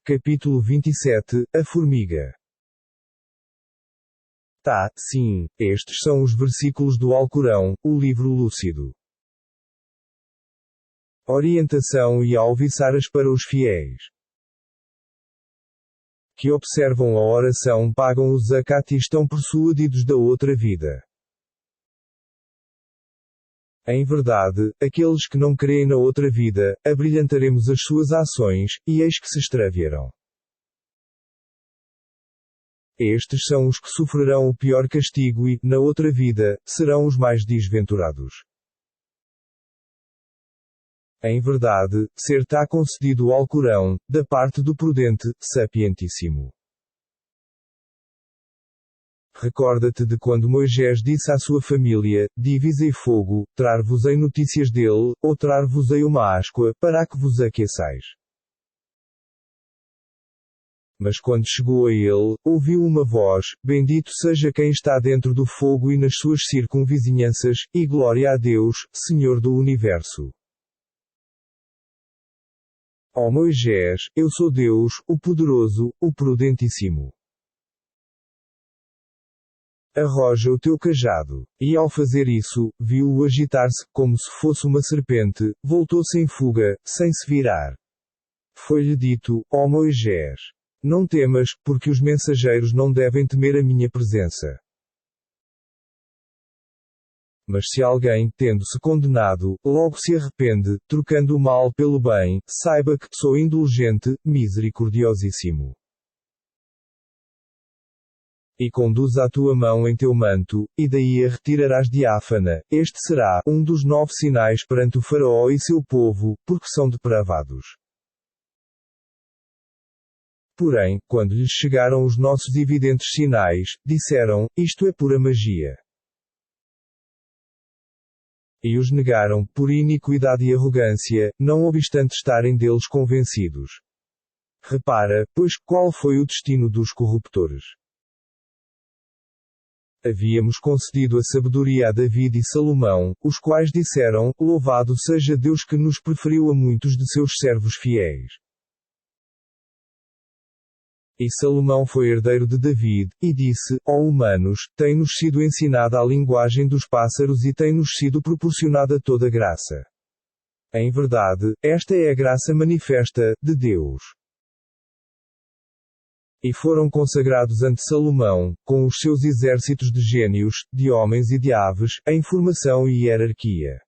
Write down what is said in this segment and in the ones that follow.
Capítulo 27 A formiga. Sim, estes são os versículos do Alcorão, o livro lúcido. Orientação e alviçaras para os fiéis que observam a oração, pagam o zakat e estão persuadidos da outra vida. Em verdade, aqueles que não creem na outra vida, abrilhantaremos as suas ações, e eis que se extraviaram. Estes são os que sofrerão o pior castigo e, na outra vida, serão os mais desventurados. Em verdade, ser-te-á concedido o Alcorão, da parte do prudente, sapientíssimo. Recorda-te de quando Moisés disse à sua família: divisei fogo, trar-vos-ei notícias dele, ou trar-vos-ei uma áscua, para que vos aqueçais. Mas quando chegou a ele, ouviu uma voz: bendito seja quem está dentro do fogo e nas suas circunvizinhanças, e glória a Deus, Senhor do Universo. Ó Moisés, eu sou Deus, o Poderoso, o Prudentíssimo. Arroja o teu cajado. E ao fazer isso, viu-o agitar-se, como se fosse uma serpente, voltou-se em fuga, sem se virar. Foi-lhe dito: ó Moisés, não temas, porque os mensageiros não devem temer a minha presença. Mas se alguém, tendo-se condenado, logo se arrepende, trocando o mal pelo bem, saiba que sou indulgente, misericordiosíssimo. E conduz a tua mão em teu manto, e daí a retirarás diáfana. Este será um dos 9 sinais perante o faraó e seu povo, porque são depravados. Porém, quando lhes chegaram os nossos evidentes sinais, disseram: isto é pura magia. E os negaram, por iniquidade e arrogância, não obstante estarem deles convencidos. Repara, pois, qual foi o destino dos corruptores. Havíamos concedido a sabedoria a David e Salomão, os quais disseram: louvado seja Deus que nos preferiu a muitos de seus servos fiéis. E Salomão foi herdeiro de David, e disse: ó humanos, tem-nos sido ensinada a linguagem dos pássaros e tem-nos sido proporcionada toda graça. Em verdade, esta é a graça manifesta, de Deus. E foram consagrados ante Salomão, com os seus exércitos de gênios, de homens e de aves, em formação e hierarquia.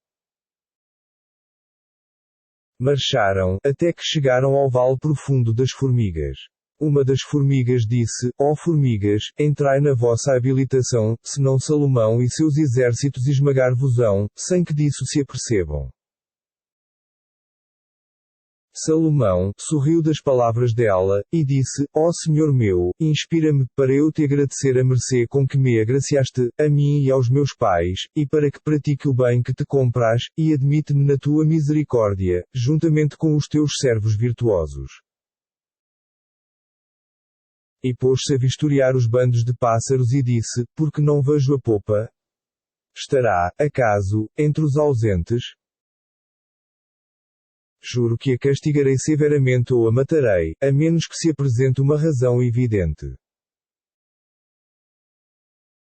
Marcharam, até que chegaram ao vale profundo das formigas. Uma das formigas disse: ó formigas, entrai na vossa habilitação, senão Salomão e seus exércitos esmagar-vos-ão, sem que disso se apercebam. Salomão sorriu das palavras dela, e disse: ó Senhor meu, inspira-me, para eu te agradecer a mercê com que me agraciaste, a mim e aos meus pais, e para que pratique o bem que te compraz, e admite-me na tua misericórdia, juntamente com os teus servos virtuosos. E pôs-se a vistoriar os bandos de pássaros e disse: porque não vejo a popa? Estará, acaso, entre os ausentes? Juro que a castigarei severamente ou a matarei, a menos que se apresente uma razão evidente.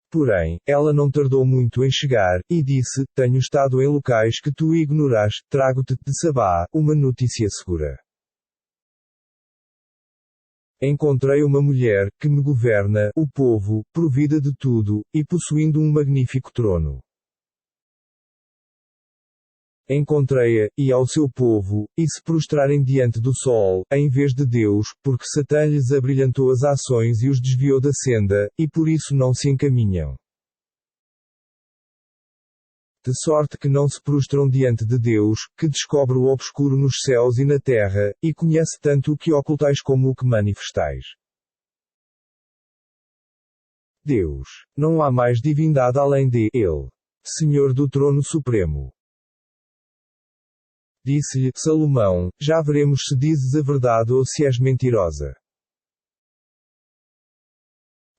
Porém, ela não tardou muito em chegar, e disse: tenho estado em locais que tu ignoras, trago-te de Sabá uma notícia segura. Encontrei uma mulher, que me governa, o povo, provida de tudo, e possuindo um magnífico trono. Encontrei-a, e ao seu povo, e se prostrarem diante do sol, em vez de Deus, porque Satã lhes abrilhantou as ações e os desviou da senda, e por isso não se encaminham. De sorte que não se prostram diante de Deus, que descobre o obscuro nos céus e na terra, e conhece tanto o que ocultais como o que manifestais. Deus. Não há mais divindade além de Ele. Senhor do trono supremo. Disse-lhe Salomão: já veremos se dizes a verdade ou se és mentirosa.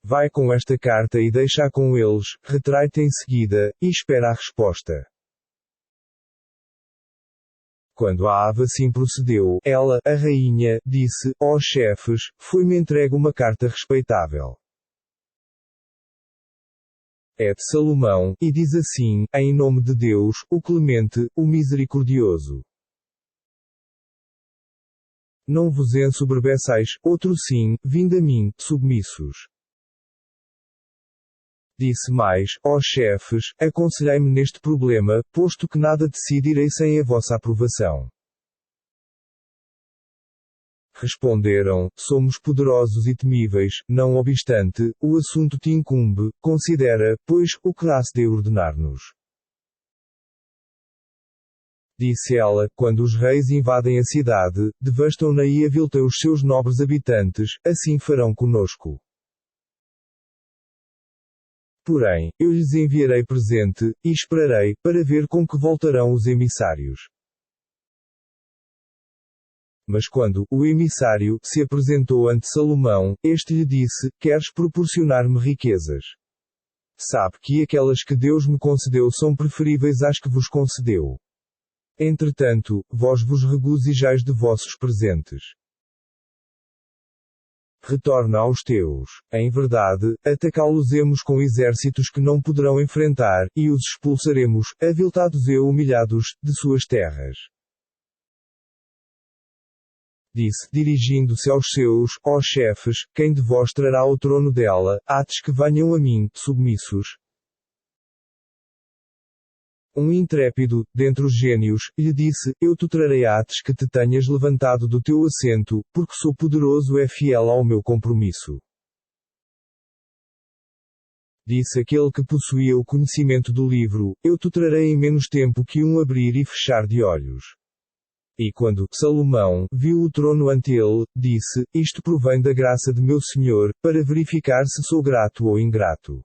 Vai com esta carta e deixa-a com eles, retrai-te em seguida, e espera a resposta. Quando a ave assim procedeu, ela, a rainha, disse: ó chefes, foi-me entregue uma carta respeitável. É de Salomão, e diz assim: em nome de Deus, o clemente, o misericordioso. Não vos ensoberbeçais, outro sim, vinde a mim, submissos. Disse mais: ó chefes, aconselhai-me neste problema, posto que nada decidirei sem a vossa aprovação. Responderam: somos poderosos e temíveis, não obstante, o assunto te incumbe, considera, pois, o que hás de ordenar-nos. Disse ela: quando os reis invadem a cidade, devastam-na e aviltam os seus nobres habitantes, assim farão conosco. Porém, eu lhes enviarei presente, e esperarei, para ver com que voltarão os emissários. Mas quando o emissário se apresentou ante Salomão, este lhe disse: queres proporcionar-me riquezas? Sabe que aquelas que Deus me concedeu são preferíveis às que vos concedeu. Entretanto, vós vos regozijais de vossos presentes. Retorna aos teus. Em verdade, atacá-los-emos com exércitos que não poderão enfrentar, e os expulsaremos, aviltados e humilhados, de suas terras. Disse, dirigindo-se aos seus, ó chefes, quem de vós trará o trono dela, ates que venham a mim, submissos. Um intrépido, dentre os gênios, lhe disse: eu te trarei ates que te tenhas levantado do teu assento, porque sou poderoso e fiel ao meu compromisso. Disse aquele que possuía o conhecimento do livro: eu te trarei em menos tempo que um abrir e fechar de olhos. E quando Salomão viu o trono ante ele, disse: isto provém da graça de meu Senhor, para verificar se sou grato ou ingrato.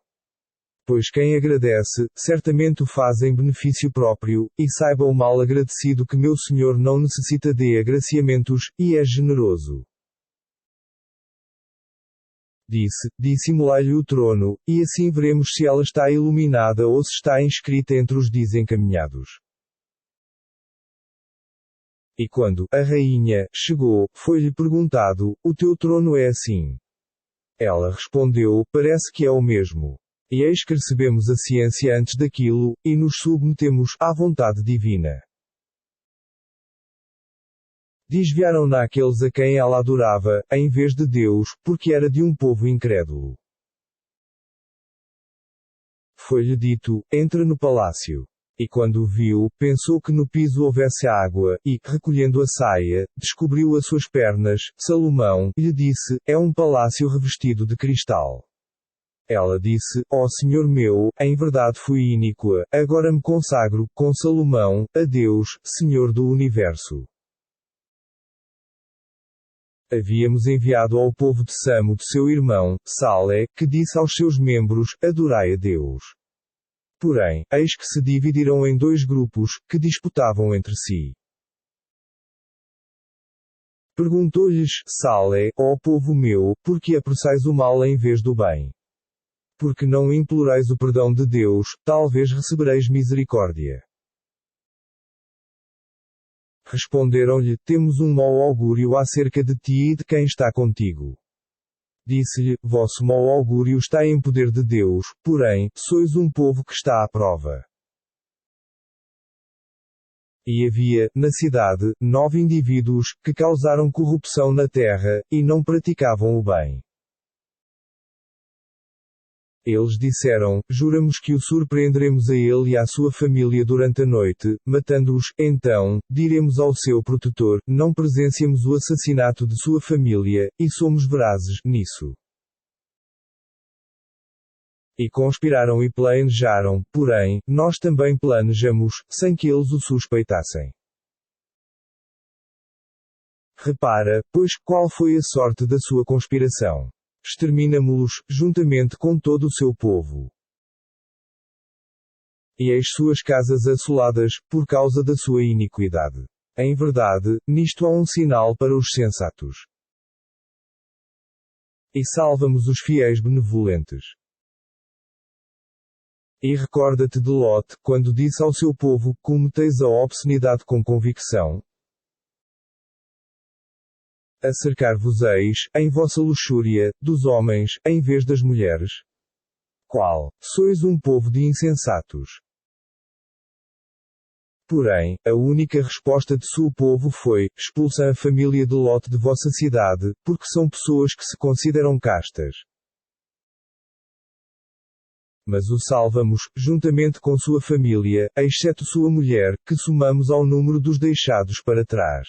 Pois quem agradece, certamente o faz em benefício próprio, e saiba o mal agradecido que meu Senhor não necessita de agraciamentos, e é generoso. Disse: dissimulai-lhe o trono, e assim veremos se ela está iluminada ou se está inscrita entre os desencaminhados. E quando a rainha chegou, foi-lhe perguntado: o teu trono é assim? Ela respondeu: parece que é o mesmo. E eis que recebemos a ciência antes daquilo, e nos submetemos à vontade divina. Desviaram-na aqueles a quem ela adorava, em vez de Deus, porque era de um povo incrédulo. Foi-lhe dito: entra no palácio. E quando o viu, pensou que no piso houvesse água, e, recolhendo a saia, descobriu as suas pernas. Salomão lhe disse: é um palácio revestido de cristal. Ela disse: ó Senhor meu, em verdade fui iníqua, agora me consagro, com Salomão, a Deus, Senhor do universo. Havíamos enviado ao povo de Samo de seu irmão, Salé, que disse aos seus membros: adorai a Deus. Porém, eis que se dividiram em dois grupos, que disputavam entre si. Perguntou-lhes Salé: ó povo meu, por que apressais o mal em vez do bem? Porque não implorais o perdão de Deus, talvez recebereis misericórdia. Responderam-lhe: temos um mau augúrio acerca de ti e de quem está contigo. Disse-lhe: vosso mau augúrio está em poder de Deus, porém, sois um povo que está à prova. E havia, na cidade, 9 indivíduos, que causaram corrupção na terra, e não praticavam o bem. Eles disseram: juramos que o surpreenderemos a ele e à sua família durante a noite, matando-os, então, diremos ao seu protetor: não presenciamos o assassinato de sua família, e somos verazes nisso. E conspiraram e planejaram, porém, nós também planejamos, sem que eles o suspeitassem. Repara, pois, qual foi a sorte da sua conspiração. Exterminamo-los, juntamente com todo o seu povo. E eis suas casas assoladas, por causa da sua iniquidade. Em verdade, nisto há um sinal para os sensatos. E salvamos os fiéis benevolentes. E recorda-te de Lot, quando disse ao seu povo: cometeis a obscenidade com convicção. Acercar-vos-eis, em vossa luxúria, dos homens, em vez das mulheres. Qual? Sois um povo de insensatos. Porém, a única resposta de seu povo foi: expulsa a família de Lot de vossa cidade, porque são pessoas que se consideram castas. Mas o salvamos, juntamente com sua família, exceto sua mulher, que somamos ao número dos deixados para trás.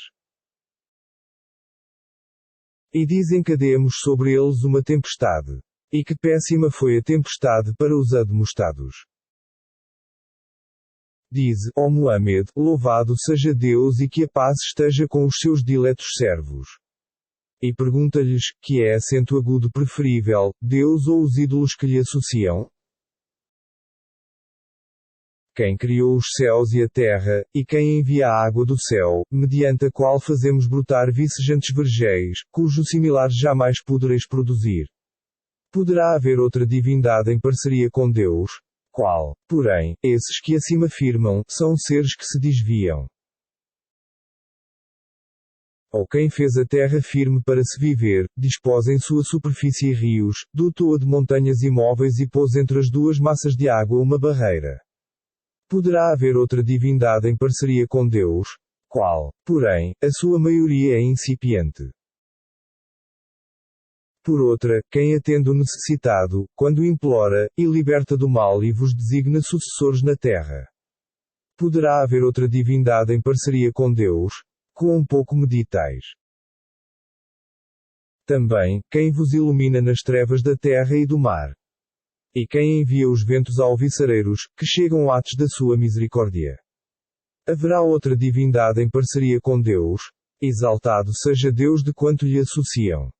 E desencadeemos sobre eles uma tempestade. E que péssima foi a tempestade para os admoestados. Dize, ó Muhammad, louvado seja Deus e que a paz esteja com os seus diletos servos. E pergunta-lhes, que é acento agudo preferível, Deus ou os ídolos que lhe associam? Quem criou os céus e a terra, e quem envia a água do céu, mediante a qual fazemos brotar vicejantes vergéis, cujo similar jamais podereis produzir. Poderá haver outra divindade em parceria com Deus? Qual? Porém, esses que acima afirmam, são seres que se desviam. Ou quem fez a terra firme para se viver, dispôs em sua superfície rios, dotou-a de montanhas imóveis e pôs entre as duas massas de água uma barreira. Poderá haver outra divindade em parceria com Deus? Qual? Porém, a sua maioria é incipiente. Por outra, quem atende o necessitado, quando implora, e liberta do mal e vos designa sucessores na terra. Poderá haver outra divindade em parceria com Deus? Quão pouco meditais. Também, quem vos ilumina nas trevas da terra e do mar. E quem envia os ventos alviçareiros, que chegam atos da sua misericórdia. Haverá outra divindade em parceria com Deus? Exaltado seja Deus de quanto lhe associam.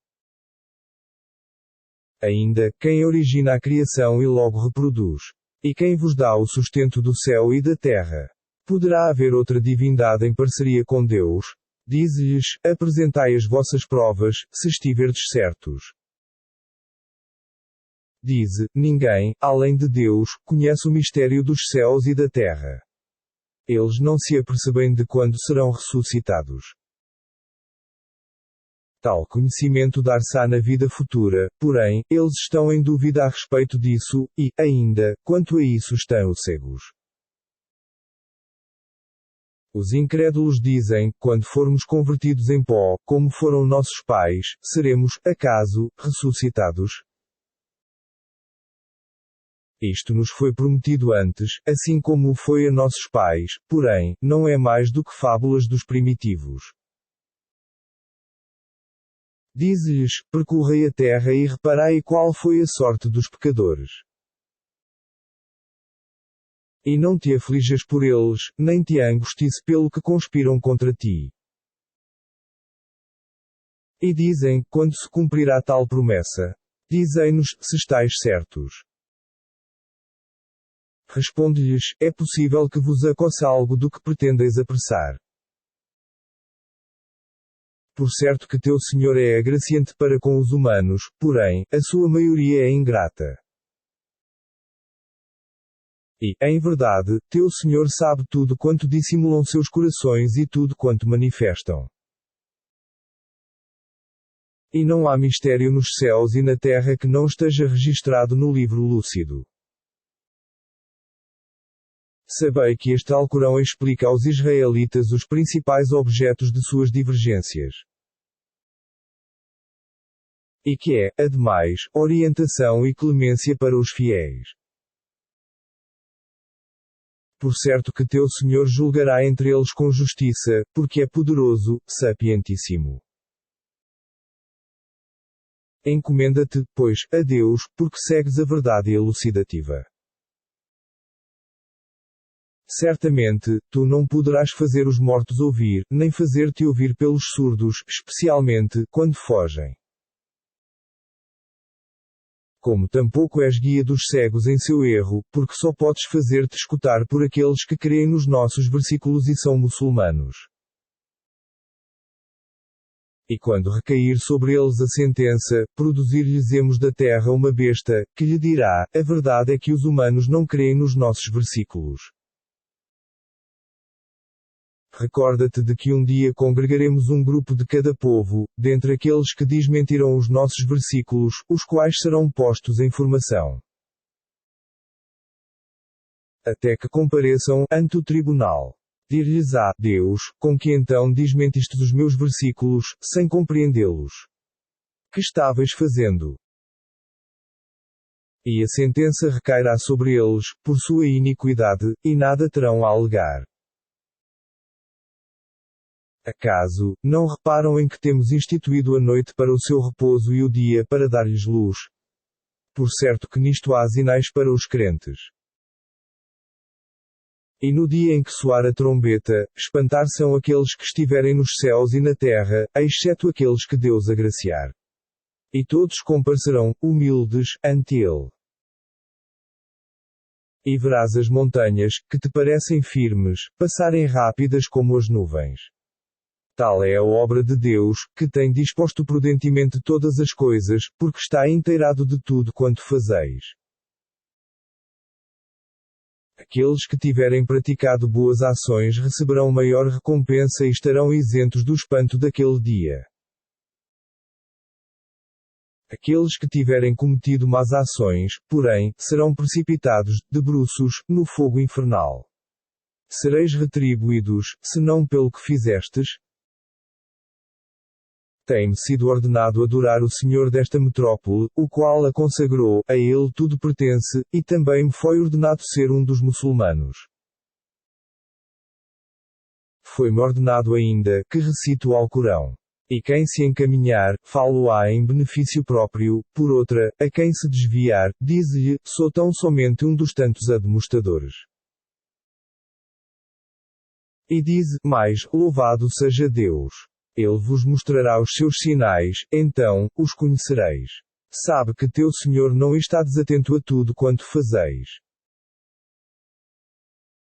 Ainda, quem origina a criação e logo reproduz. E quem vos dá o sustento do céu e da terra. Poderá haver outra divindade em parceria com Deus? Dize-lhes, apresentai as vossas provas, se estiverdes certos. Dize, ninguém, além de Deus, conhece o mistério dos céus e da terra. Eles não se apercebem de quando serão ressuscitados. Tal conhecimento dar-se-á na vida futura, porém, eles estão em dúvida a respeito disso, e, ainda, quanto a isso estão cegos. Os incrédulos dizem, quando formos convertidos em pó, como foram nossos pais, seremos, acaso, ressuscitados? Isto nos foi prometido antes, assim como o foi a nossos pais, porém, não é mais do que fábulas dos primitivos. Dize-lhes, percorrei a terra e reparai qual foi a sorte dos pecadores. E não te aflijas por eles, nem te angusties pelo que conspiram contra ti. E dizem, quando se cumprirá tal promessa? Dizei-nos, se estáis certos. Responde-lhes, é possível que vos acosse algo do que pretendeis apressar. Por certo que teu Senhor é agraciante para com os humanos, porém, a sua maioria é ingrata. E, em verdade, teu Senhor sabe tudo quanto dissimulam seus corações e tudo quanto manifestam. E não há mistério nos céus e na terra que não esteja registrado no livro lúcido. Sabei que este Alcorão explica aos israelitas os principais objetos de suas divergências. E que é, ademais, orientação e clemência para os fiéis. Por certo que teu Senhor julgará entre eles com justiça, porque é poderoso, sapientíssimo. Encomenda-te, pois, a Deus, porque segues a verdade elucidativa. Certamente, tu não poderás fazer os mortos ouvir, nem fazer-te ouvir pelos surdos, especialmente, quando fogem. Como tampouco és guia dos cegos em seu erro, porque só podes fazer-te escutar por aqueles que creem nos nossos versículos e são muçulmanos. E quando recair sobre eles a sentença, produzir-lhes-emos da terra uma besta, que lhe dirá: a verdade é que os humanos não creem nos nossos versículos. Recorda-te de que um dia congregaremos um grupo de cada povo, dentre aqueles que desmentirão os nossos versículos, os quais serão postos em formação. Até que compareçam ante o tribunal. Dir-lhes-á Deus: com que então desmentistes os meus versículos, sem compreendê-los? Que estavais fazendo? E a sentença recairá sobre eles, por sua iniquidade, e nada terão a alegar. Acaso, não reparam em que temos instituído a noite para o seu repouso e o dia para dar-lhes luz? Por certo que nisto há sinais para os crentes. E no dia em que soar a trombeta, espantar-se-ão aqueles que estiverem nos céus e na terra, exceto aqueles que Deus agraciar. E todos comparecerão, humildes, ante Ele. E verás as montanhas, que te parecem firmes, passarem rápidas como as nuvens. Tal é a obra de Deus, que tem disposto prudentemente todas as coisas, porque está inteirado de tudo quanto fazeis. Aqueles que tiverem praticado boas ações receberão maior recompensa e estarão isentos do espanto daquele dia. Aqueles que tiverem cometido más ações, porém, serão precipitados, de bruços, no fogo infernal. Sereis retribuídos, se não pelo que fizestes? Tem-me sido ordenado adorar o Senhor desta metrópole, o qual a consagrou, a Ele tudo pertence, e também me foi ordenado ser um dos muçulmanos. Foi-me ordenado ainda, que recite o Alcorão. E quem se encaminhar, falo-á em benefício próprio, por outra, a quem se desviar, diz-lhe: sou tão somente um dos tantos admoestadores. E diz mais: louvado seja Deus. Ele vos mostrará os seus sinais, então, os conhecereis. Sabe que teu Senhor não está desatento a tudo quanto fazeis.